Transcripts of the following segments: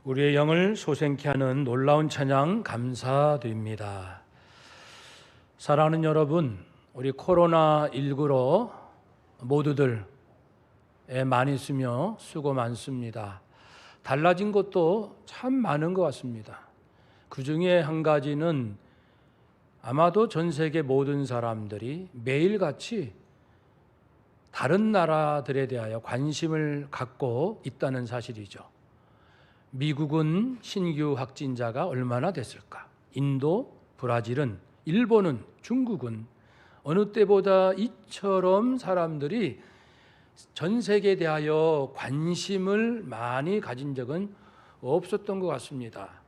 우리의 영을 소생케 하는 놀라운 찬양 감사드립니다. 사랑하는 여러분, 우리 코로나19로 모두들 많이 쓰며 수고 많습니다. 달라진 것도 참 많은 것 같습니다. 그 중에 한 가지는 아마도 전 세계 모든 사람들이 매일같이 다른 나라들에 대하여 관심을 갖고 있다는 사실이죠. 미국은 신규 확진자가 얼마나 됐을까? 인도, 브라질은, 일본은, 중국은 어느 때보다 이처럼 사람들이 전 세계에 대하여 관심을 많이 가진 적은 없었던 것 같습니다.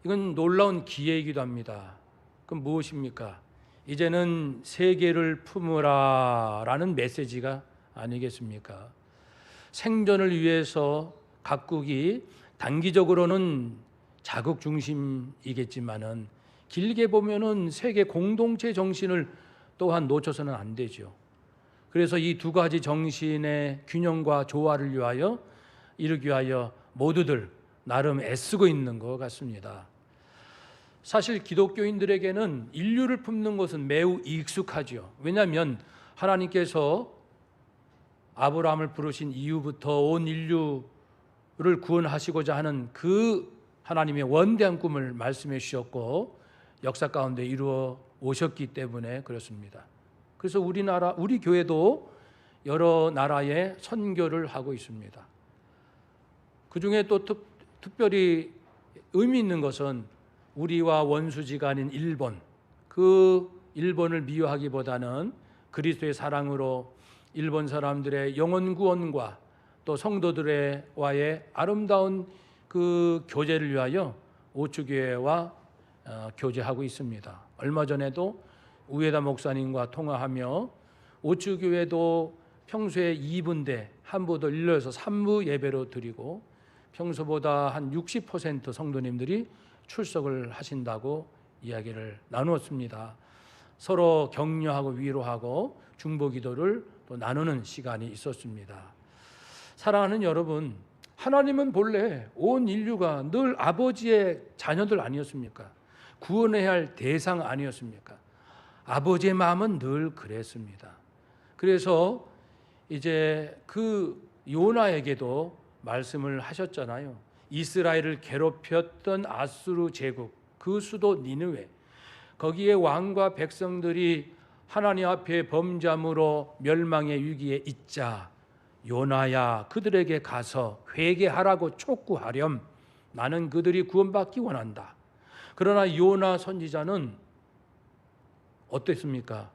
이건 놀라운 기회이기도 합니다. 그럼 무엇입니까? 이제는 세계를 품으라라는 메시지가 아니겠습니까? 생존을 위해서 각국이 단기적으로는 자국 중심이겠지만은 길게 보면은 세계 공동체 정신을 또한 놓쳐서는 안 되죠. 그래서 이 두 가지 정신의 균형과 조화를 위하여 이루기 위하여 모두들 나름 애쓰고 있는 것 같습니다. 사실 기독교인들에게는 인류를 품는 것은 매우 익숙하죠. 왜냐하면 하나님께서 아브라함을 부르신 이후부터 온 인류를 구원하시고자 하는 그 하나님의 원대한 꿈을 말씀해 주셨고 역사 가운데 이루어 오셨기 때문에 그렇습니다. 그래서 우리 교회도 여러 나라에 선교를 하고 있습니다. 그 중에 또 특별히 의미 있는 것은 우리와 원수지간인 일본, 그 일본을 미워하기보다는 그리스도의 사랑으로 일본 사람들의 영혼 구원과 또 성도들과의 아름다운 그 교제를 위하여 오추교회와 교제하고 있습니다. 얼마 전에도 우에다 목사님과 통화하며 오추교회도 평소에 2분대 한부도 일러서 3부 예배로 드리고 평소보다 한 60% 성도님들이 출석을 하신다고 이야기를 나누었습니다. 서로 격려하고 위로하고 중보기도를 또 나누는 시간이 있었습니다. 사랑하는 여러분, 하나님은 본래 온 인류가 늘 아버지의 자녀들 아니었습니까? 구원해야 할 대상 아니었습니까? 아버지의 마음은 늘 그랬습니다. 그래서 이제 그 요나에게도 말씀을 하셨잖아요. 이스라엘을 괴롭혔던 아수르 제국, 그 수도 니느웨, 거기에 왕과 백성들이 하나님 앞에 범죄함으로 멸망의 위기에 있자 요나야 그들에게 가서 회개하라고 촉구하렴. 나는 그들이 구원받기 원한다. 그러나 요나 선지자는 어땠습니까?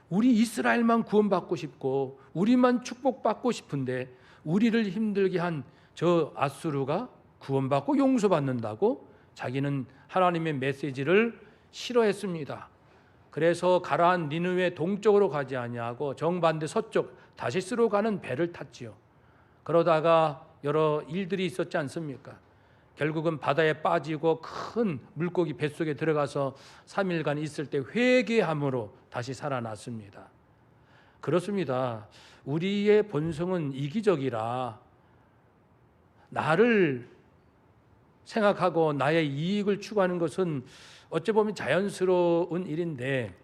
우리 이스라엘만 구원받고 싶고 우리만 축복받고 싶은데 우리를 힘들게 한 저 아수르가 구원받고 용서받는다고 자기는 하나님의 메시지를 싫어했습니다. 그래서 가라앉은 니느웨 동쪽으로 가지 아니하고 정반대 서쪽 다시스로 가는 배를 탔지요. 그러다가 여러 일들이 있었지 않습니까? 결국은 바다에 빠지고 큰 물고기 뱃속에 들어가서 3일간 있을 때 회개함으로 다시 살아났습니다. 그렇습니다. 우리의 본성은 이기적이라 나를 생각하고 나의 이익을 추구하는 것은 어찌 보면 자연스러운 일인데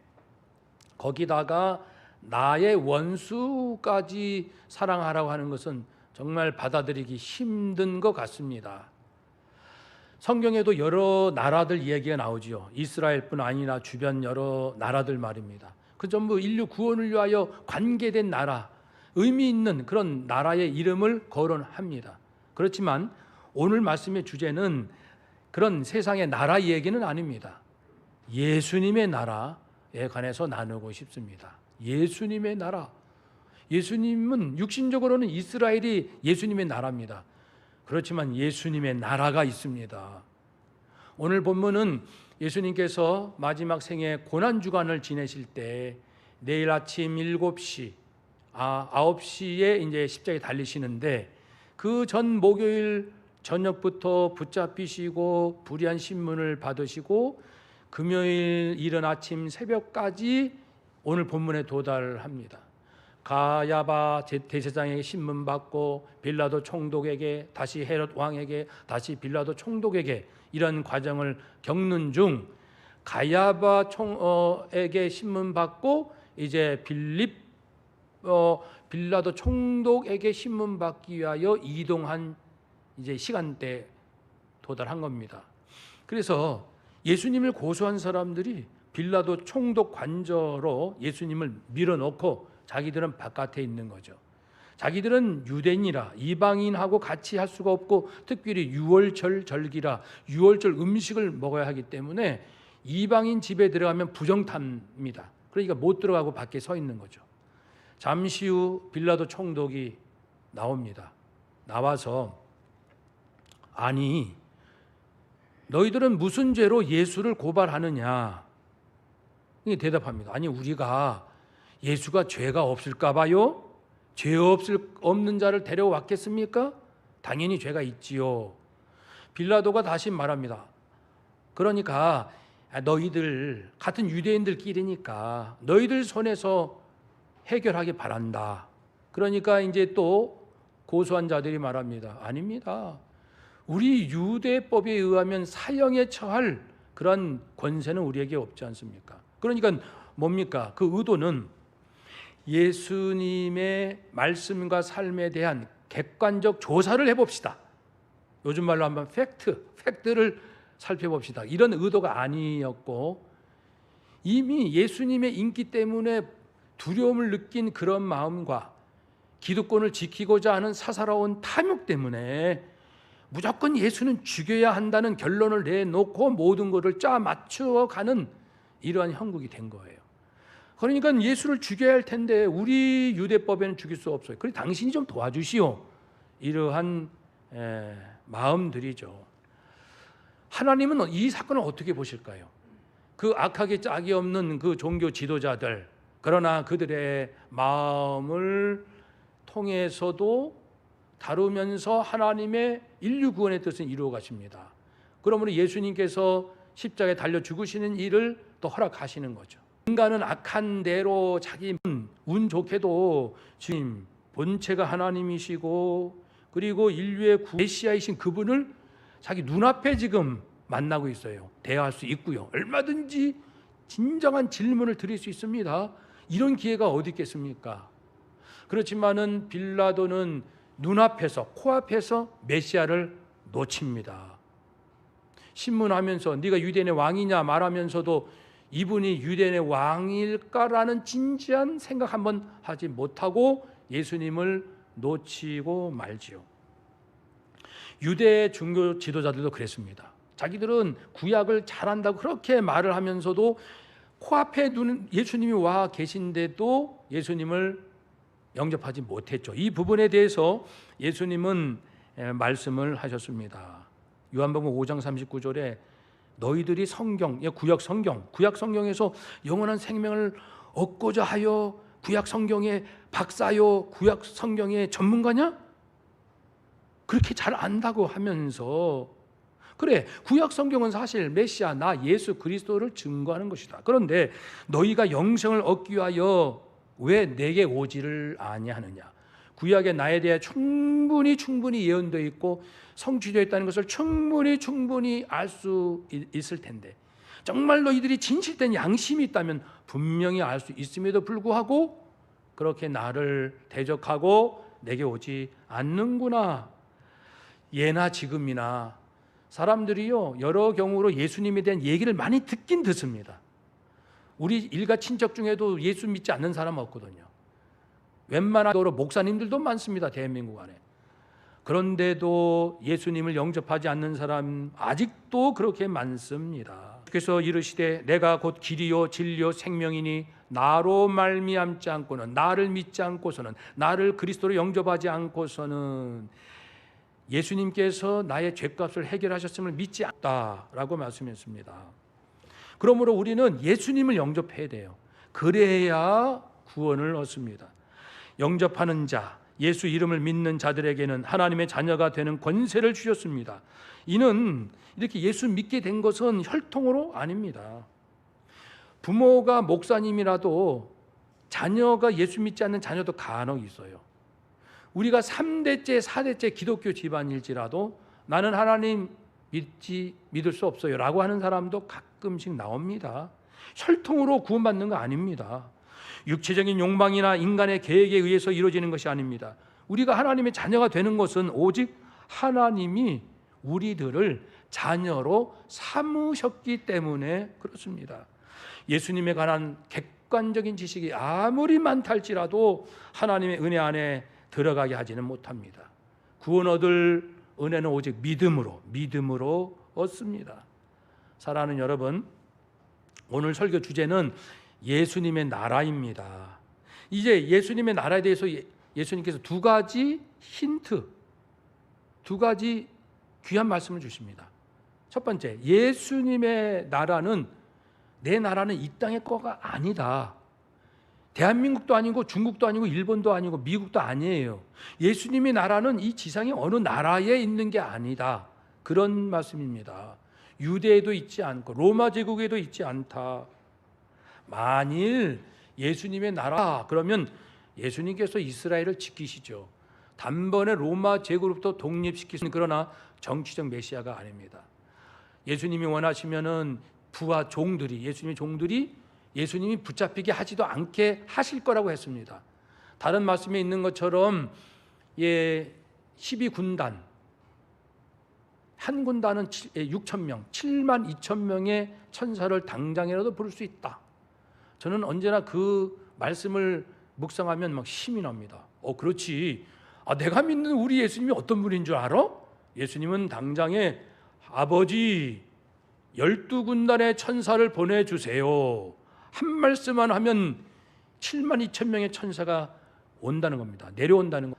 거기다가 나의 원수까지 사랑하라고 하는 것은 정말 받아들이기 힘든 것 같습니다. 성경에도 여러 나라들 얘기가 나오지요. 이스라엘뿐 아니라 주변 여러 나라들 말입니다. 그 전부 인류 구원을 위하여 관계된 나라, 의미 있는 그런 나라의 이름을 거론합니다. 그렇지만 오늘 말씀의 주제는 그런 세상의 나라 얘기는 아닙니다. 예수님의 나라에 관해서 나누고 싶습니다. 예수님의 나라. 예수님은 육신적으로는 이스라엘이 예수님의 나라입니다. 그렇지만 예수님의 나라가 있습니다. 오늘 본문은 예수님께서 마지막 생애 고난주간을 지내실 때 내일 아침 9시에 이제 십자가에 달리시는데 그 전 목요일 저녁부터 붙잡히시고 불의한 신문을 받으시고 금요일 이른 아침 새벽까지 오늘 본문에 도달합니다. 가야바 대제사장에게 신문 받고 빌라도 총독에게 다시 헤롯 왕에게 다시 빌라도 총독에게 이런 과정을 겪는 중 가야바 총에게 신문 받고 이제 빌라도 총독에게 신문 받기 위하여 이동한 이제 시간대 도달한 겁니다. 그래서 예수님을 고소한 사람들이 빌라도 총독 관저로 예수님을 밀어넣고 자기들은 바깥에 있는 거죠. 자기들은 유대인이라 이방인하고 같이 할 수가 없고 특별히 유월절 절기라 유월절 음식을 먹어야 하기 때문에 이방인 집에 들어가면 부정탑니다. 그러니까 못 들어가고 밖에 서 있는 거죠. 잠시 후 빌라도 총독이 나옵니다. 나와서 아니 너희들은 무슨 죄로 예수를 고발하느냐? 이게 대답합니다. 아니 우리가 예수가 죄가 없을까 봐요? 죄 없는 자를 데려왔겠습니까? 당연히 죄가 있지요. 빌라도가 다시 말합니다. 그러니까 너희들 같은 유대인들끼리니까 너희들 손에서 해결하기 바란다. 그러니까 이제 또 고소한 자들이 말합니다. 아닙니다. 우리 유대법에 의하면 사형에 처할 그런 권세는 우리에게 없지 않습니까? 그러니까 뭡니까? 그 의도는 예수님의 말씀과 삶에 대한 객관적 조사를 해봅시다. 요즘 말로 한번 팩트를 살펴봅시다. 이런 의도가 아니었고 이미 예수님의 인기 때문에 두려움을 느낀 그런 마음과 기득권을 지키고자 하는 사사로운 탐욕 때문에 무조건 예수는 죽여야 한다는 결론을 내놓고 모든 것을 짜 맞추어가는 이러한 형국이 된 거예요. 그러니까 예수를 죽여야 할 텐데 우리 유대법에는 죽일 수 없어요. 그래 당신이 좀 도와주시오. 이러한 마음들이죠. 하나님은 이 사건을 어떻게 보실까요? 그 악하게 짝이 없는 그 종교 지도자들, 그러나 그들의 마음을 통해서도 다루면서 하나님의 인류 구원의 뜻을 이루어 가십니다. 그러므로 예수님께서 십자가에 달려 죽으시는 일을 또 허락하시는 거죠. 인간은 악한 대로 자기 운 좋게도 주님 본체가 하나님이시고 그리고 인류의 메시아이신 그분을 자기 눈앞에 지금 만나고 있어요. 대화할 수 있고요. 얼마든지 진정한 질문을 드릴 수 있습니다. 이런 기회가 어디 있겠습니까? 그렇지만은 빌라도는 눈앞에서 코앞에서 메시아를 놓칩니다. 신문하면서 네가 유대인의 왕이냐 말하면서도 이분이 유대인의 왕일까라는 진지한 생각 한번 하지 못하고 예수님을 놓치고 말지요. 유대 종교 지도자들도 그랬습니다. 자기들은 구약을 잘한다고 그렇게 말을 하면서도 코앞에 예수님이 와 계신데도 예수님을 영접하지 못했죠. 이 부분에 대해서 예수님은 말씀을 하셨습니다. 요한복음 5장 39절에 너희들이 구약 성경에서 영원한 생명을 얻고자 하여 구약 성경의 박사요, 구약 성경의 전문가냐? 그렇게 잘 안다고 하면서 그래, 구약 성경은 사실 메시아 나 예수 그리스도를 증거하는 것이다. 그런데 너희가 영생을 얻기 위하여 왜 내게 오지를 아니하느냐? 구약의 나에 대해 충분히 예언되어 있고 성취되어 있다는 것을 충분히 알 수 있을 텐데 정말 너희들이 진실된 양심이 있다면 분명히 알 수 있음에도 불구하고 그렇게 나를 대적하고 내게 오지 않는구나. 예나 지금이나 사람들이요 여러 경우로 예수님에 대한 얘기를 많이 듣긴 듣습니다. 우리 일가 친척 중에도 예수 믿지 않는 사람 없거든요. 웬만하도록 목사님들도 많습니다. 대한민국 안에. 그런데도 예수님을 영접하지 않는 사람 아직도 그렇게 많습니다. 그래서 이르시되 내가 곧 길이요 진리요 생명이니 나로 말미암지 않고는 나를 믿지 않고서는 나를 그리스도로 영접하지 않고서는 예수님께서 나의 죄값을 해결하셨음을 믿지 않다라고 말씀했습니다. 그러므로 우리는 예수님을 영접해야 돼요. 그래야 구원을 얻습니다. 영접하는 자, 예수 이름을 믿는 자들에게는 하나님의 자녀가 되는 권세를 주셨습니다. 이는 이렇게 예수 믿게 된 것은 혈통으로 아닙니다. 부모가 목사님이라도 자녀가 예수 믿지 않는 자녀도 간혹 있어요. 우리가 3대째, 4대째 기독교 집안일지라도 나는 하나님 믿을 수 없어요 라고 하는 사람도 가끔씩 나옵니다. 혈통으로 구원받는 거 아닙니다. 육체적인 욕망이나 인간의 계획에 의해서 이루어지는 것이 아닙니다. 우리가 하나님의 자녀가 되는 것은 오직 하나님이 우리들을 자녀로 삼으셨기 때문에 그렇습니다. 예수님에 관한 객관적인 지식이 아무리 많다 할지라도 하나님의 은혜 안에 들어가게 하지는 못합니다. 구원 얻을 은혜는 오직 믿음으로 얻습니다. 사랑하는 여러분, 오늘 설교 주제는 예수님의 나라입니다. 이제 예수님의 나라에 대해서 예수님께서 두 가지 힌트, 두 가지 귀한 말씀을 주십니다. 첫 번째, 예수님의 나라는 내 나라는 이 땅의 거가 아니다. 대한민국도 아니고 중국도 아니고 일본도 아니고 미국도 아니에요. 예수님의 나라는 이 지상의 어느 나라에 있는 게 아니다. 그런 말씀입니다. 유대에도 있지 않고 로마 제국에도 있지 않다. 만일 예수님의 나라 그러면 예수님께서 이스라엘을 지키시죠. 단번에 로마 제국으로부터 독립시키시는, 그러나 정치적 메시아가 아닙니다. 예수님이 원하시면은 부하 종들이, 예수님의 종들이 예수님이 붙잡히게 하지도 않게 하실 거라고 했습니다. 다른 말씀에 있는 것처럼 12군단, 한 군단은 6,000명, 7만 2천 명의 천사를 당장이라도 부를 수 있다. 저는 언제나 그 말씀을 묵상하면 막 힘이 납니다. 그렇지. 내가 믿는 우리 예수님이 어떤 분인 줄 알아? 예수님은 당장에 아버지 12군단의 천사를 보내주세요. 한 말씀만 하면 7만 2천 명의 천사가 온다는 겁니다. 내려온다는 거.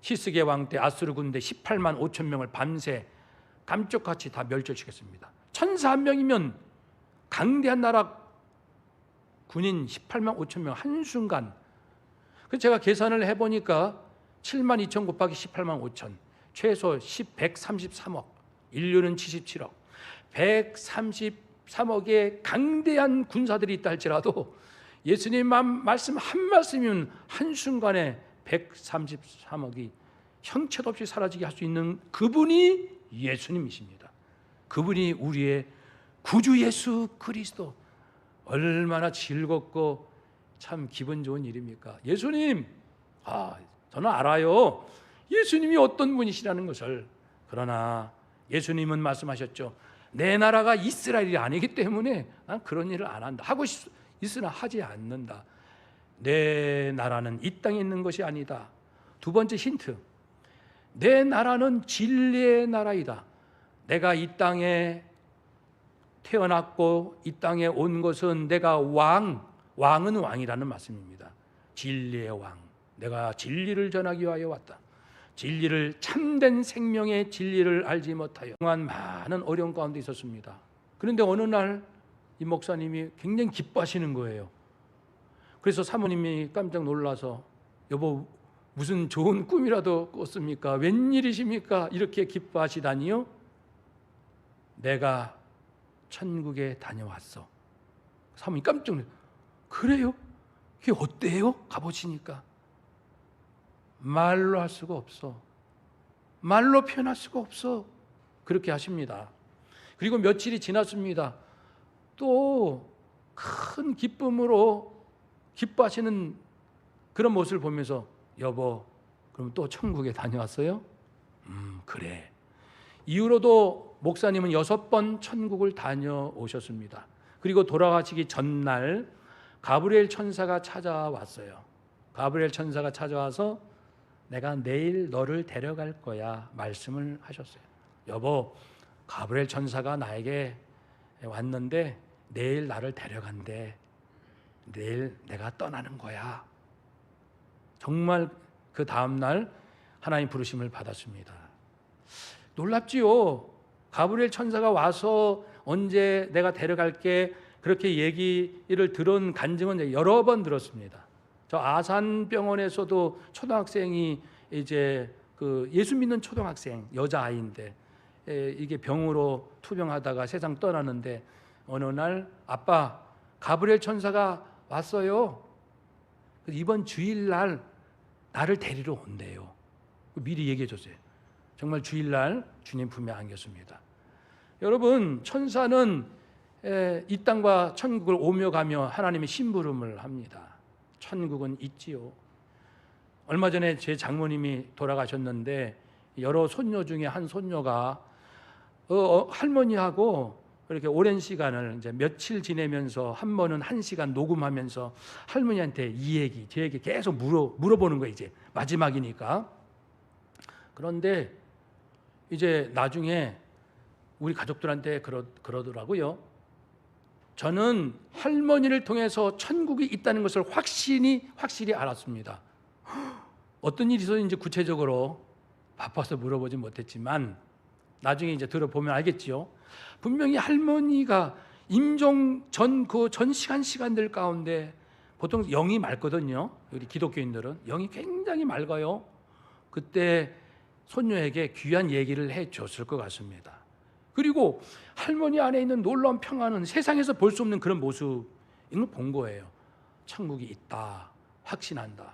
히스기야 왕 때 아수르 군대 18만 5천 명을 밤새 감쪽같이 다 멸절시켰습니다. 천사 한 명이면 강대한 나라 군인 18만 5천 명 한순간. 그래서 제가 계산을 해보니까 7만 2천 곱하기 18만 5천 최소 133억, 인류는 77억, 133억의 강대한 군사들이 있다 할지라도 예수님 말씀 한 말씀이면 한순간에 133억이 형체도 없이 사라지게 할 수 있는 그분이 예수님이십니다. 그분이 우리의 구주 예수 그리스도. 얼마나 즐겁고 참 기분 좋은 일입니까? 예수님, 저는 알아요. 예수님이 어떤 분이시라는 것을. 그러나 예수님은 말씀하셨죠. 내 나라가 이스라엘이 아니기 때문에 난 그런 일을 안 한다. 하고 있으나 하지 않는다. 내 나라는 이 땅에 있는 것이 아니다. 두 번째 힌트, 내 나라는 진리의 나라이다. 내가 이 땅에 태어났고 이 땅에 온 것은 내가 왕은 왕이라는 말씀입니다. 진리의 왕, 내가 진리를 전하기 위하여 왔다. 진리를, 참된 생명의 진리를 알지 못하여 그동안 많은 어려움 가운데 있었습니다. 그런데 어느 날 이 목사님이 굉장히 기뻐하시는 거예요. 그래서 사모님이 깜짝 놀라서, 여보 무슨 좋은 꿈이라도 꿨습니까? 웬일이십니까? 이렇게 기뻐하시다니요? 내가 천국에 다녀왔어. 사모님 깜짝 놀라서, 그래요? 그게 어때요? 가보시니까 말로 할 수가 없어. 말로 표현할 수가 없어. 그렇게 하십니다. 그리고 며칠이 지났습니다. 또 큰 기쁨으로 기뻐하시는 그런 모습을 보면서, 여보 그럼 또 천국에 다녀왔어요? 그래. 이후로도 목사님은 6번 천국을 다녀오셨습니다. 그리고 돌아가시기 전날 가브리엘 천사가 찾아왔어요. 가브리엘 천사가 찾아와서 내가 내일 너를 데려갈 거야 말씀을 하셨어요. 여보, 가브리엘 천사가 나에게 왔는데 내일 나를 데려간대. 내일 내가 떠나는 거야. 정말 그 다음날 하나님 부르심을 받았습니다. 놀랍지요. 가브리엘 천사가 와서 언제 내가 데려갈게 그렇게 얘기를 들은 간증은 여러 번 들었습니다. 저 아산병원에서도 초등학생이 이제 그 예수 믿는 초등학생 여자아이인데 이게 병으로 투병하다가 세상 떠나는데 어느 날 아빠 가브리엘 천사가 왔어요. 이번 주일날 나를 데리러 온대요. 미리 얘기해 줬어요. 정말 주일날 주님 품에 안겼습니다. 여러분, 천사는 이 땅과 천국을 오며 가며 하나님의 심부름을 합니다. 천국은 있지요. 얼마 전에 제 장모님이 돌아가셨는데 여러 손녀 중에 한 손녀가 할머니하고 이렇게 오랜 시간을 이제 며칠 지내면서 한 번은 1시간 녹음하면서 할머니한테 이 얘기, 제 얘기 계속 물어보는 거예요. 이제 마지막이니까. 그런데 이제 나중에 우리 가족들한테 그러더라고요. 저는 할머니를 통해서 천국이 있다는 것을 확실히 알았습니다. 어떤 일이 있었는지 구체적으로 바빠서 물어보지 못했지만 나중에 이제 들어보면 알겠지요. 분명히 할머니가 임종 전 시간들 가운데 보통 영이 맑거든요. 우리 기독교인들은 영이 굉장히 맑아요. 그때 손녀에게 귀한 얘기를 해줬을 것 같습니다. 그리고 할머니 안에 있는 놀라운 평화는 세상에서 볼 수 없는 그런 모습, 이걸 본 거예요. 천국이 있다, 확신한다.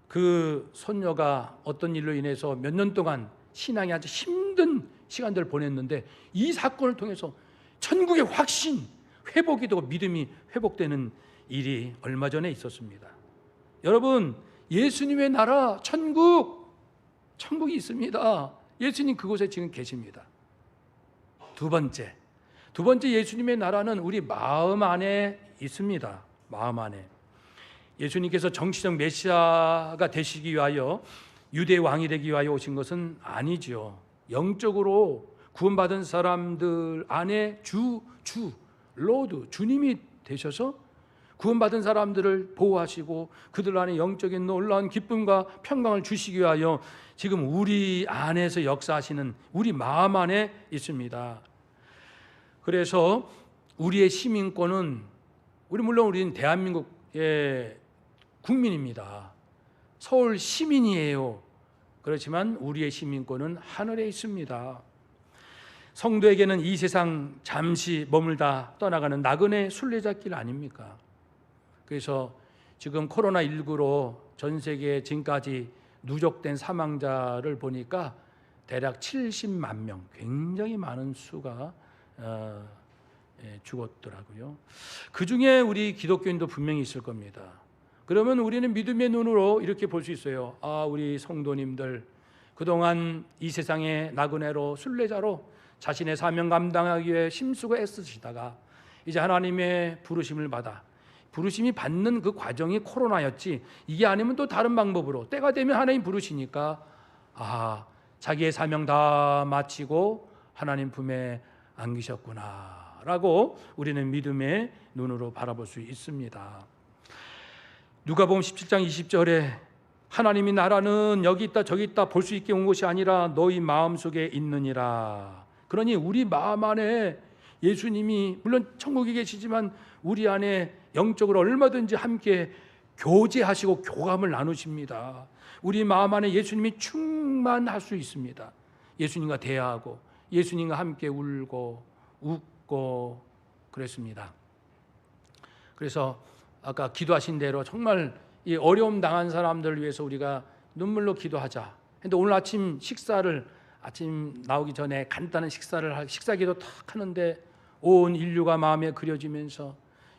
그 손녀가 어떤 일로 인해서 몇 년 동안 신앙이 아주 힘든 시간들을 보냈는데 이 사건을 통해서 천국의 확신, 회복이 되고 믿음이 회복되는 일이 얼마 전에 있었습니다. 여러분, 예수님의 나라 천국이 있습니다. 예수님 그곳에 지금 계십니다. 두 번째 예수님의 나라는 우리 마음 안에 있습니다. 마음 안에. 예수님께서 정치적 메시아가 되시기 위하여 유대 왕이 되기 위하여 오신 것은 아니죠. 영적으로 구원받은 사람들 안에 로드, 주님이 되셔서 구원받은 사람들을 보호하시고 그들 안에 영적인 놀라운 기쁨과 평강을 주시기 위하여 지금 우리 안에서 역사하시는 우리 마음 안에 있습니다. 그래서 우리의 시민권은 물론 우리는 대한민국의 국민입니다. 서울 시민이에요. 그렇지만 우리의 시민권은 하늘에 있습니다. 성도에게는 이 세상 잠시 머물다 떠나가는 나그네 순례자길 아닙니까? 그래서 지금 코로나19로 전 세계에 지금까지 누적된 사망자를 보니까 대략 70만 명, 굉장히 많은 수가 죽었더라고요. 그 중에 우리 기독교인도 분명히 있을 겁니다. 그러면 우리는 믿음의 눈으로 이렇게 볼 수 있어요. 우리 성도님들 그동안 이 세상의 나그네로 순례자로 자신의 사명 감당하기 위해 힘쓰고 애쓰시다가 이제 하나님의 부르심을 받아 부르심이 받는 그 과정이 코로나였지 이게 아니면 또 다른 방법으로 때가 되면 하나님 부르시니까 자기의 사명 다 마치고 하나님 품에 안기셨구나 라고 우리는 믿음의 눈으로 바라볼 수 있습니다. 누가복음 17장 20절에 하나님이 나라는 여기 있다 저기 있다 볼 수 있게 온 것이 아니라 너희 마음속에 있느니라. 그러니 우리 마음 안에 예수님이 물론 천국에 계시지만 우리 안에 영적으로 얼마든지 함께 교제하시고 교감을 나누십니다. 우리 마음 안에 예수님이 충만할 수 있습니다. 예수님과 대화하고 예수님과 함께 울고 웃고 그랬습니다. 그래서 아까 기도하신 대로 정말 이 어려움 당한 사람들을 위해서 우리가 눈물로 기도하자. 근데 오늘 아침 나오기 전에 간단한 식사기도 탁 하는데 온 인류가 마음에 그려지면서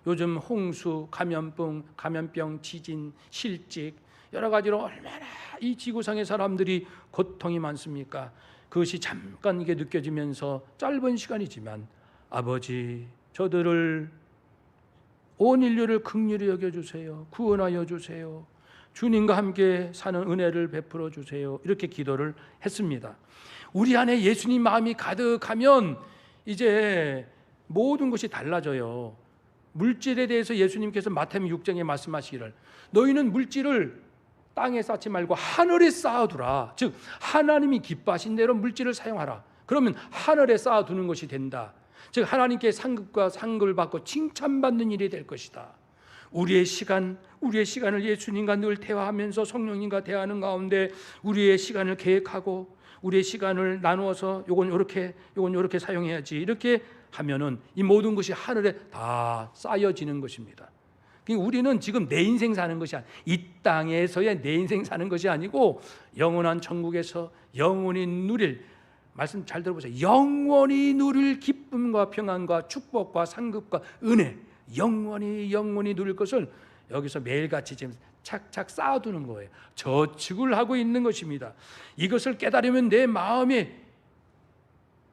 요즘 홍수, 감염병, 지진, 실직 여러 가지로 얼마나 이 지구상의 사람들이 고통이 많습니까? 그것이 잠깐 이게 느껴지면서 짧은 시간이지만 아버지 저들을 온 인류를 긍휼히 여겨주세요. 구원하여 주세요. 주님과 함께 사는 은혜를 베풀어 주세요. 이렇게 기도를 했습니다. 우리 안에 예수님 마음이 가득하면 이제 모든 것이 달라져요. 물질에 대해서 예수님께서 마태복음 6장에 말씀하시기를 너희는 물질을 땅에 쌓지 말고 하늘에 쌓아두라. 즉 하나님이 기뻐하신 대로 물질을 사용하라. 그러면 하늘에 쌓아두는 것이 된다. 즉 하나님께 상급과 상급을 받고 칭찬받는 일이 될 것이다. 우리의 시간을 예수님과 늘 대화하면서 성령님과 대화하는 가운데 우리의 시간을 계획하고 우리의 시간을 나누어서 요건 요렇게 사용해야지 이렇게 하면은 이 모든 것이 하늘에 다 쌓여지는 것입니다. 그러니까 우리는 지금 내 인생 사는 것이 이 땅에서의 내 인생 사는 것이 아니고 영원한 천국에서 영원히 누릴, 말씀 잘 들어보세요. 영원히 누릴 기쁨과 평안과 축복과 상급과 은혜, 영원히 누릴 것을 여기서 매일같이 지금 착착 쌓아두는 거예요. 저축을 하고 있는 것입니다. 이것을 깨달으면 내 마음에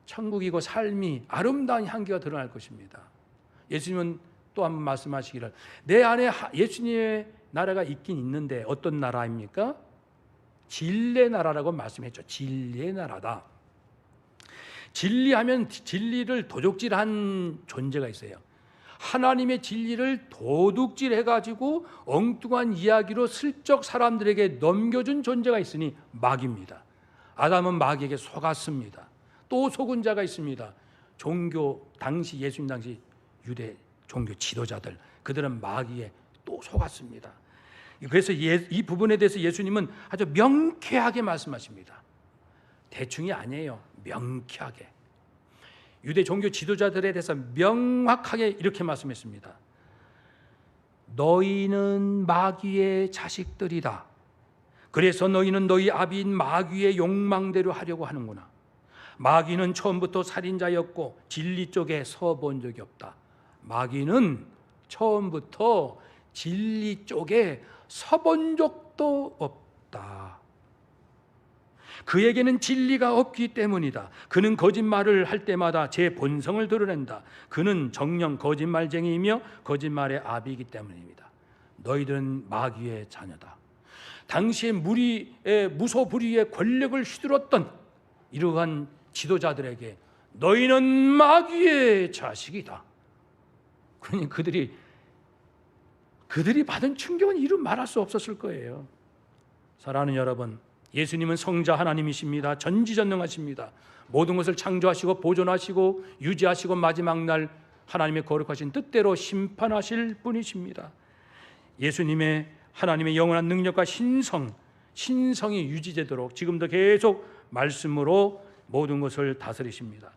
천국이고 삶이 아름다운 향기가 드러날 것입니다. 예수님은 또 한 번 말씀하시기를, 내 안에 예수님의 나라가 있긴 있는데 어떤 나라입니까? 진리의 나라라고 말씀했죠. 진리의 나라다. 진리하면 진리를 도둑질한 존재가 있어요. 하나님의 진리를 도둑질해가지고 엉뚱한 이야기로 슬쩍 사람들에게 넘겨준 존재가 있으니 마귀입니다. 아담은 마귀에게 속았습니다. 또 속은 자가 있습니다. 종교 당시, 예수님 당시 유대 종교 지도자들, 그들은 마귀에 또 속았습니다. 그래서 이 부분에 대해서 예수님은 아주 명쾌하게 말씀하십니다. 대충이 아니에요. 명쾌하게. 유대 종교 지도자들에 대해서 명확하게 이렇게 말씀했습니다. 너희는 마귀의 자식들이다. 그래서 너희는 너희 아비인 마귀의 욕망대로 하려고 하는구나. 마귀는 처음부터 살인자였고 진리 쪽에 서본 적이 없다. 마귀는 처음부터 진리 쪽에 서본 적도 없다. 그에게는 진리가 없기 때문이다. 그는 거짓말을 할 때마다 제 본성을 드러낸다. 그는 정녕 거짓말쟁이이며 거짓말의 아비이기 때문입니다. 너희들은 마귀의 자녀다. 당시에 무소불위의 권력을 휘둘렀던 이러한 지도자들에게 너희는 마귀의 자식이다. 그러니 그들이 받은 충격은 이루 말할 수 없었을 거예요. 사랑하는 여러분, 예수님은 성자 하나님이십니다. 전지전능하십니다. 모든 것을 창조하시고 보존하시고 유지하시고 마지막 날 하나님의 거룩하신 뜻대로 심판하실 분이십니다. 예수님의 하나님의 영원한 능력과 신성이 유지되도록 지금도 계속 말씀으로 모든 것을 다스리십니다.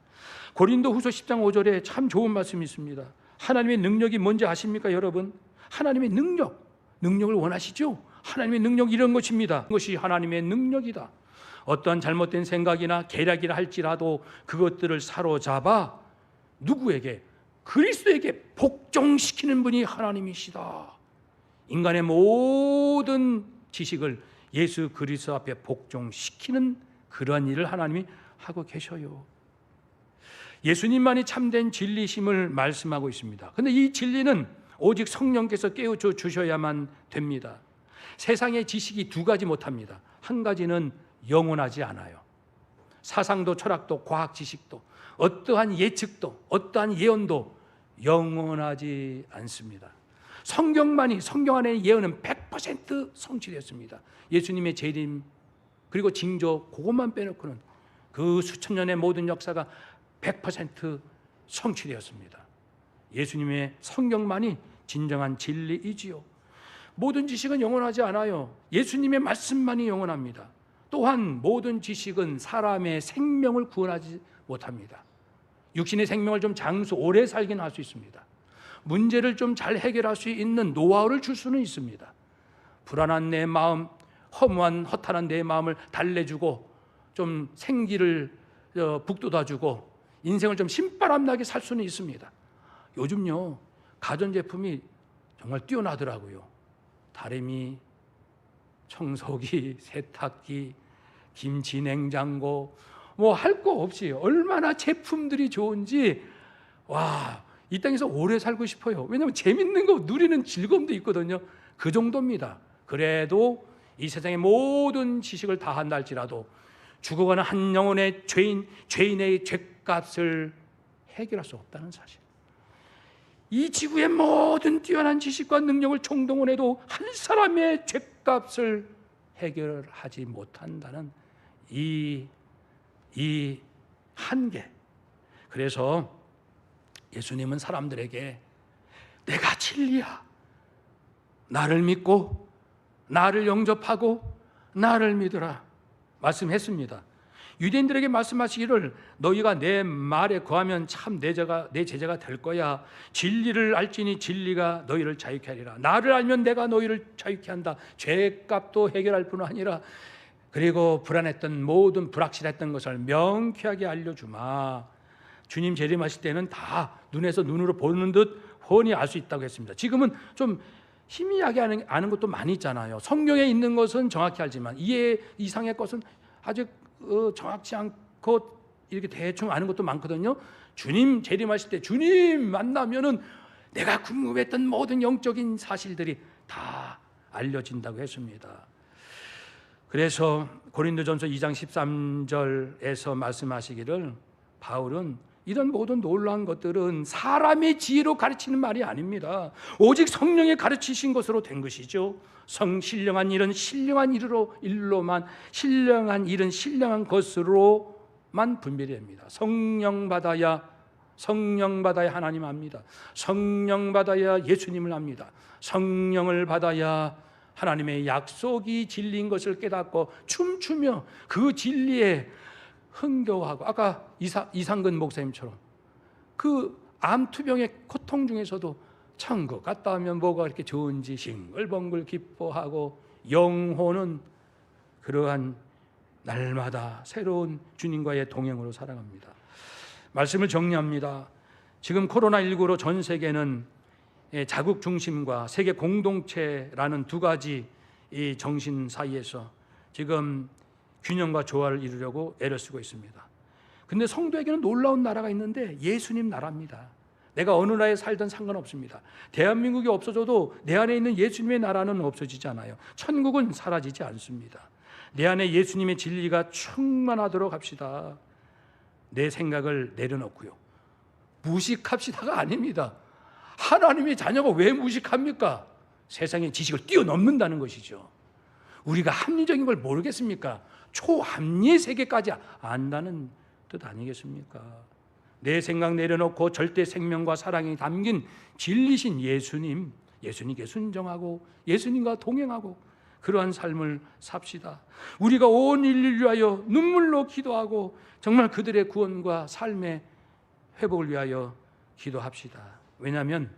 고린도후서 10장 5절에 참 좋은 말씀이 있습니다. 하나님의 능력이 뭔지 아십니까, 여러분? 하나님의 능력을 원하시죠? 하나님의 능력 이런 것입니다. 그것이 하나님의 능력이다. 어떠한 잘못된 생각이나 계략이라 할지라도 그것들을 사로잡아 누구에게? 그리스도에게 복종시키는 분이 하나님이시다. 인간의 모든 지식을 예수 그리스도 앞에 복종시키는 그런 일을 하나님이 하고 계셔요. 예수님만이 참된 진리심을 말씀하고 있습니다. 그런데 이 진리는 오직 성령께서 깨우쳐 주셔야만 됩니다. 세상의 지식이 두 가지 못합니다. 한 가지는 영원하지 않아요. 사상도 철학도 과학 지식도 어떠한 예측도 어떠한 예언도 영원하지 않습니다. 성경 안에 예언은 100% 성취되었습니다. 예수님의 재림 그리고 징조 그것만 빼놓고는 그 수천 년의 모든 역사가 100% 성취되었습니다. 예수님의 성경만이 진정한 진리이지요. 모든 지식은 영원하지 않아요. 예수님의 말씀만이 영원합니다. 또한 모든 지식은 사람의 생명을 구원하지 못합니다. 육신의 생명을 좀 오래 살긴 할 수 있습니다. 문제를 좀 잘 해결할 수 있는 노하우를 줄 수는 있습니다. 불안한 내 마음, 허탄한 내 마음을 달래주고 좀 생기를 북돋아주고 인생을 좀 신바람나게 살 수는 있습니다. 요즘요 가전제품이 정말 뛰어나더라고요. 다리미, 청소기, 세탁기, 김치 냉장고 뭐 할 거 없이 얼마나 제품들이 좋은지 이 땅에서 오래 살고 싶어요. 왜냐하면 재밌는 거 누리는 즐거움도 있거든요. 그 정도입니다. 그래도 이 세상의 모든 지식을 다 한다 할지라도 죽어가는 한 영혼의 죄인의 죄값을 해결할 수 없다는 사실. 이 지구의 모든 뛰어난 지식과 능력을 총동원해도 한 사람의 죄값을 해결하지 못한다는 이 한계. 그래서 예수님은 사람들에게 내가 진리야, 나를 믿고 나를 영접하고 나를 믿으라 말씀했습니다. 유대인들에게 말씀하시기를 너희가 내 말에 거하면 참 내 제자가 될 거야. 진리를 알지니 진리가 너희를 자유케 하리라. 나를 알면 내가 너희를 자유케 한다. 죄값도 해결할 뿐 아니라 그리고 불안했던 모든 불확실했던 것을 명쾌하게 알려주마. 주님 재림하실 때는 다 눈에서 눈으로 보는 듯 훤히 알 수 있다고 했습니다. 지금은 좀 희미하게 아는 것도 많이 있잖아요. 성경에 있는 것은 정확히 알지만 이해 이상의 것은 아직 정확치 않고 이렇게 대충 아는 것도 많거든요. 주님 재림하실 때 주님 만나면은 내가 궁금했던 모든 영적인 사실들이 다 알려진다고 했습니다. 그래서 고린도전서 2장 13절에서 말씀하시기를 바울은 이런 모든 놀라운 것들은 사람의 지혜로 가르치는 말이 아닙니다. 오직 성령의 가르치신 것으로 된 것이죠. 신령한 일은 신령한 일로만, 신령한 일은 신령한 것으로만 분별이 됩니다. 성령 받아야 하나님 압니다. 성령 받아야 예수님을 압니다. 성령을 받아야 하나님의 약속이 진리인 것을 깨닫고 춤추며 그 진리에 흥겨워하고, 아까 이상근 목사님처럼 그 암투병의 고통 중에서도 천국 갔다 오면 뭐가 이렇게 좋은지 싱글벙글 기뻐하고 영혼은 그러한 날마다 새로운 주님과의 동행으로 살아갑니다. 말씀을 정리합니다. 지금 코로나19로 전 세계는 자국 중심과 세계 공동체라는 두 가지 이 정신 사이에서 지금 균형과 조화를 이루려고 애를 쓰고 있습니다. 근데 성도에게는 놀라운 나라가 있는데 예수님 나라입니다. 내가 어느 나라에 살든 상관없습니다. 대한민국이 없어져도 내 안에 있는 예수님의 나라는 없어지지 않아요. 천국은 사라지지 않습니다. 내 안에 예수님의 진리가 충만하도록 합시다. 내 생각을 내려놓고요. 무식합시다가 아닙니다. 하나님의 자녀가 왜 무식합니까? 세상의 지식을 뛰어넘는다는 것이죠. 우리가 합리적인 걸 모르겠습니까? 초합리의 세계까지 안다는 뜻 아니겠습니까? 내 생각 내려놓고 절대 생명과 사랑이 담긴 진리신 예수님께 순종하고 예수님과 동행하고 그러한 삶을 삽시다. 우리가 온 인류를 위하여 눈물로 기도하고 정말 그들의 구원과 삶의 회복을 위하여 기도합시다. 왜냐하면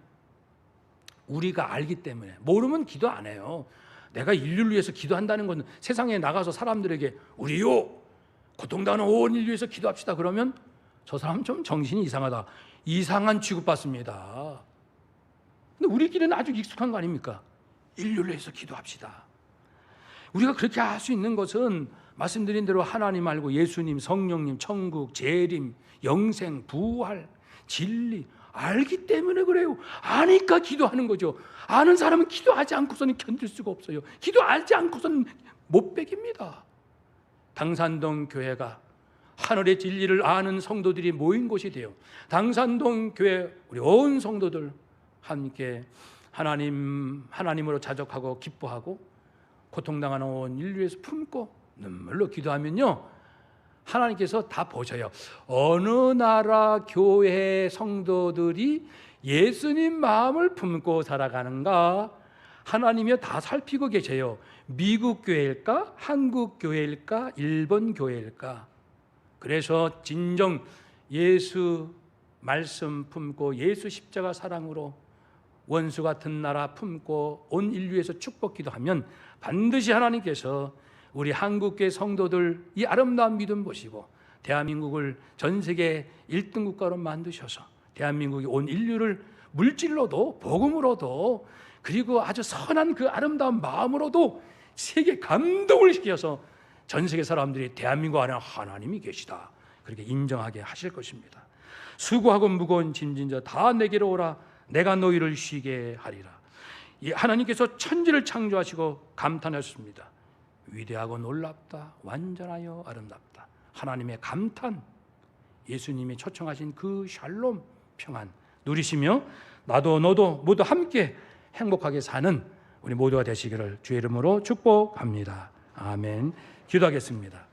우리가 알기 때문에. 모르면 기도 안 해요. 내가 인류를 위해서 기도한다는 건 세상에 나가서 사람들에게 우리요 고통당하는 온 인류 위해서 기도합시다 그러면 저 사람 좀 정신이 이상하다, 이상한 취급받습니다. 근데 우리끼리는 아주 익숙한 거 아닙니까? 인류를 위해서 기도합시다. 우리가 그렇게 할 수 있는 것은 말씀드린 대로 하나님 알고 예수님, 성령님, 천국, 재림, 영생, 부활, 진리 알기 때문에 그래요. 아니까 기도하는 거죠. 아는 사람은 기도하지 않고서는 견딜 수가 없어요. 기도하지 않고서는 못 베깁니다. 당산동 교회가 하늘의 진리를 아는 성도들이 모인 곳이 돼요. 당산동 교회 우리 온 성도들 함께 하나님으로 자족하고 기뻐하고 고통당하는 온 인류에서 품고 눈물로 기도하면요, 하나님께서 다 보셔요. 어느 나라 교회 성도들이 예수님 마음을 품고 살아가는가 하나님이 다 살피고 계세요. 미국 교회일까? 한국 교회일까? 일본 교회일까? 그래서 진정 예수 말씀 품고 예수 십자가 사랑으로 원수 같은 나라 품고 온 인류에서 축복 기도하면 반드시 하나님께서 우리 한국교회 성도들 이 아름다운 믿음 보시고 대한민국을 전 세계 1등 국가로 만드셔서 대한민국이 온 인류를 물질로도 복음으로도 그리고 아주 선한 그 아름다운 마음으로도 세계 감동을 시켜서 전 세계 사람들이 대한민국 안에 하나님이 계시다 그렇게 인정하게 하실 것입니다. 수고하고 무거운 짐진 자 다 내게로 오라 내가 너희를 쉬게 하리라. 하나님께서 천지를 창조하시고 감탄하셨습니다. 위대하고 놀랍다, 완전하여 아름답다. 하나님의 감탄, 예수님이 초청하신 그 샬롬 평안 누리시며 나도 너도 모두 함께 행복하게 사는 우리 모두가 되시기를 주의 이름으로 축복합니다. 아멘. 기도하겠습니다.